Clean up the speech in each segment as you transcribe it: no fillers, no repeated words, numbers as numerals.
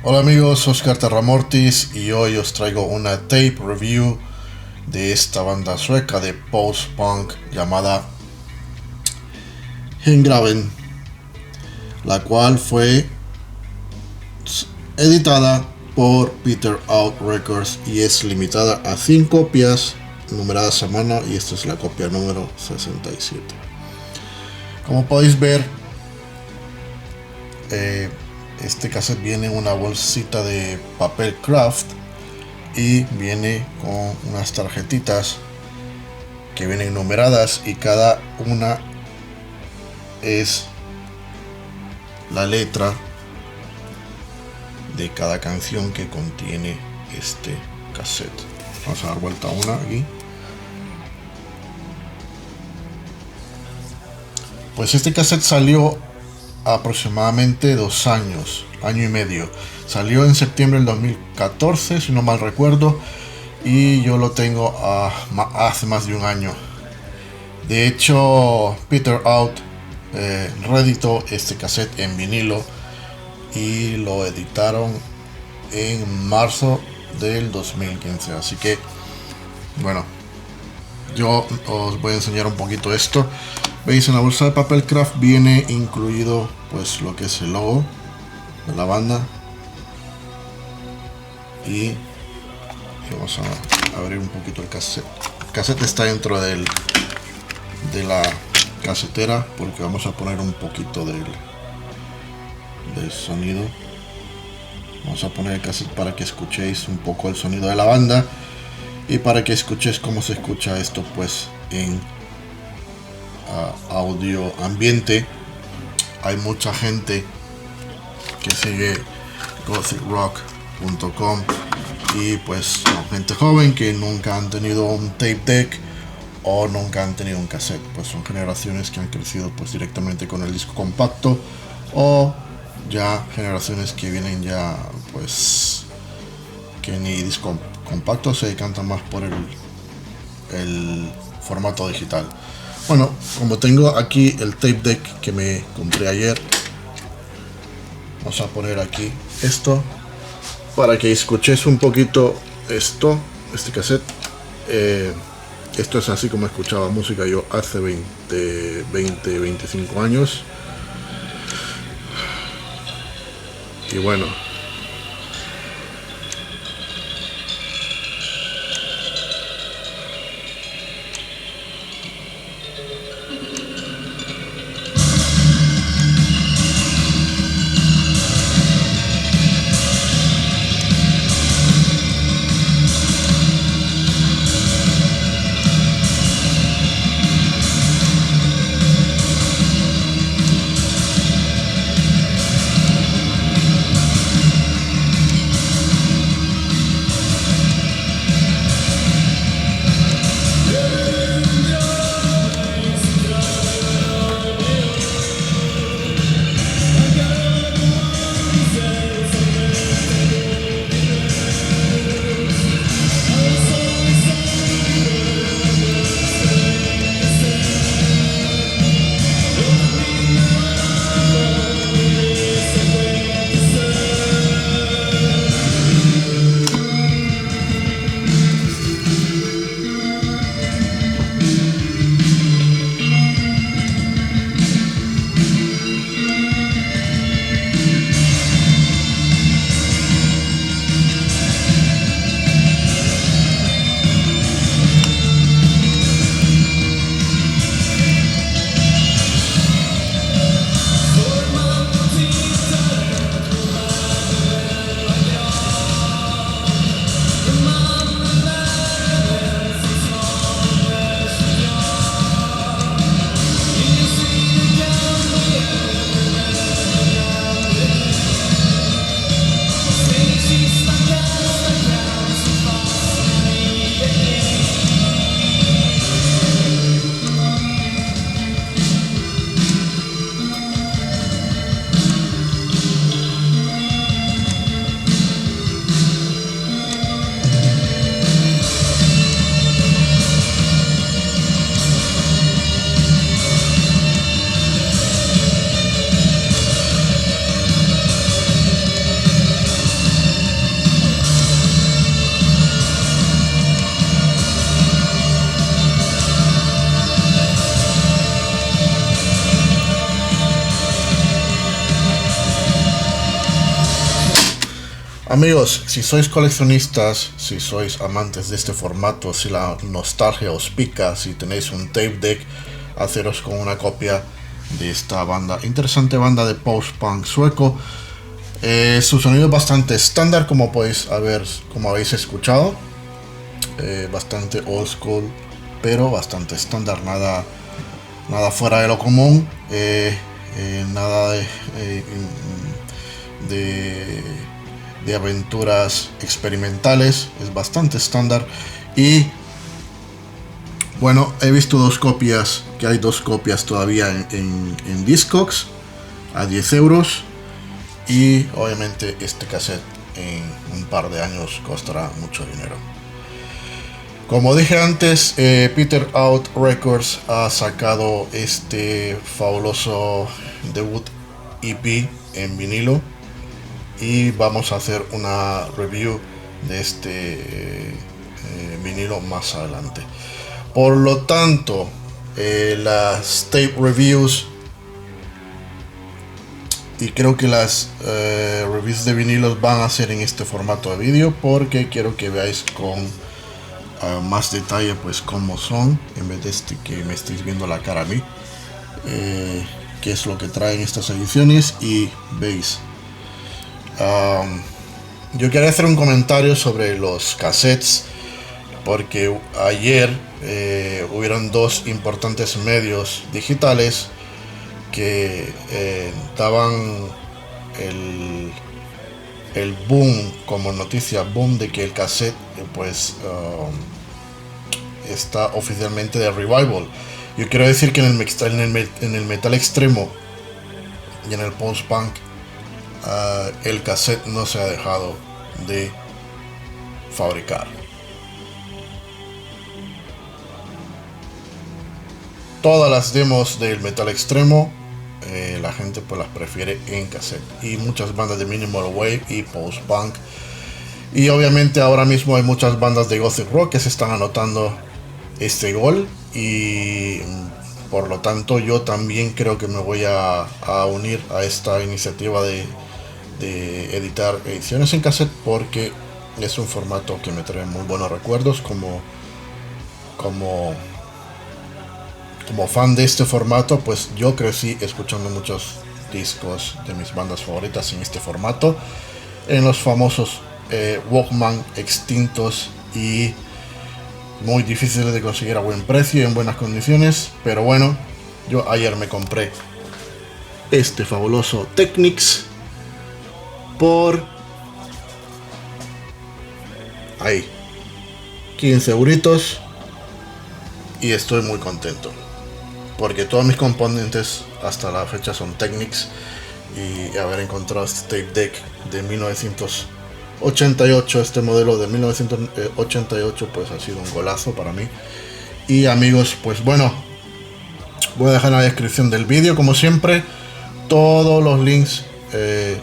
Hola amigos, Oscar Terramortis y hoy os traigo una tape review de esta banda sueca de post-punk llamada Hingraven, la cual fue editada por Peter Out Records y es limitada a 5 copias numeradas a mano, y esta es la copia número 67. Como podéis ver, este cassette viene en una bolsita de papel craft y viene con unas tarjetitas que vienen numeradas, y cada una es la letra de cada canción que contiene este cassette. Vamos a dar vuelta a una aquí. Pues este cassette salió aproximadamente 2 años, año y medio. Salió en septiembre del 2014, si no mal recuerdo, y yo lo tengo hace más de un año. De hecho, Peter Out reeditó este cassette en vinilo y lo editaron en marzo del 2015. Así que, bueno, yo os voy a enseñar un poquito esto. Veis, en la bolsa de papel craft viene incluido pues lo que es el logo de la banda, y vamos a abrir un poquito el cassette. El cassette está dentro de la casetera porque vamos a poner un poquito del sonido. Vamos a poner el cassette para que escuchéis un poco el sonido de la banda y para que escuchéis cómo se escucha esto pues en audio ambiente. Hay mucha gente que sigue gothicrock.com y pues son gente joven que nunca han tenido un tape deck o nunca han tenido un cassette. Pues son generaciones que han crecido pues directamente con el disco compacto, o ya generaciones que vienen ya pues que ni disco compacto, se decantan más por el formato digital. Bueno, como tengo aquí el tape deck que me compré ayer, vamos a poner aquí esto para que escuchéis un poquito este cassette. Esto es así como escuchaba música yo hace 25 años. Y bueno, Amigos, si sois coleccionistas, si sois amantes de este formato, si la nostalgia os pica, si tenéis un tape deck, haceros con una copia de esta banda, interesante banda de post-punk sueco. Su sonido es bastante estándar, como habéis escuchado, bastante old school, pero bastante estándar, nada fuera de lo común, nada de aventuras experimentales, es bastante estándar. Y bueno, he visto que hay dos copias todavía en Discogs a 10 euros, y obviamente este cassette en un par de años costará mucho dinero. Como dije antes, Peter Out Records ha sacado este fabuloso debut EP en vinilo, y vamos a hacer una review de este vinilo más adelante. Por lo tanto, las tape reviews y creo que las reviews de vinilos van a ser en este formato de vídeo, porque quiero que veáis con más detalle pues cómo son, en vez de que me estéis viendo la cara a mí, qué es lo que traen estas ediciones. Y veis, yo quería hacer un comentario sobre los cassettes, porque ayer hubieron dos importantes medios digitales que daban el boom, como noticia boom, de que el cassette está oficialmente de revival. Yo quiero decir que en el metal extremo y en el post-punk, el cassette no se ha dejado de fabricar. Todas las demos del metal extremo, la gente pues las prefiere en cassette, y muchas bandas de minimal wave y post-punk, y obviamente ahora mismo hay muchas bandas de gothic rock que se están anotando este gol, y por lo tanto yo también creo que me voy a unir a esta iniciativa de editar ediciones en cassette, porque es un formato que me trae muy buenos recuerdos como fan de este formato. Pues yo crecí escuchando muchos discos de mis bandas favoritas en este formato, en los famosos Walkman extintos y muy difíciles de conseguir a buen precio y en buenas condiciones. Pero bueno, yo ayer me compré este fabuloso Technics por 15 euritos, y estoy muy contento porque todos mis componentes hasta la fecha son Technics, y haber encontrado este tape deck de 1988, este modelo de 1988, pues ha sido un golazo para mí. Y amigos, pues bueno, voy a dejar en la descripción del vídeo, como siempre, todos los links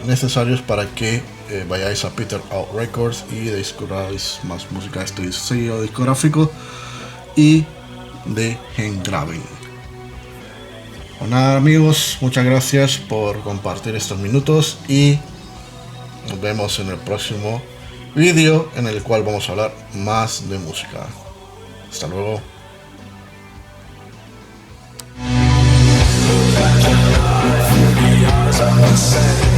necesarios para que vayáis a Peter Out Records y descubráis más música de este sello discográfico y de Hengraven. Pues nada amigos, muchas gracias por compartir estos minutos, y nos vemos en el próximo vídeo, en el cual vamos a hablar más de música. Hasta luego. I'm the same.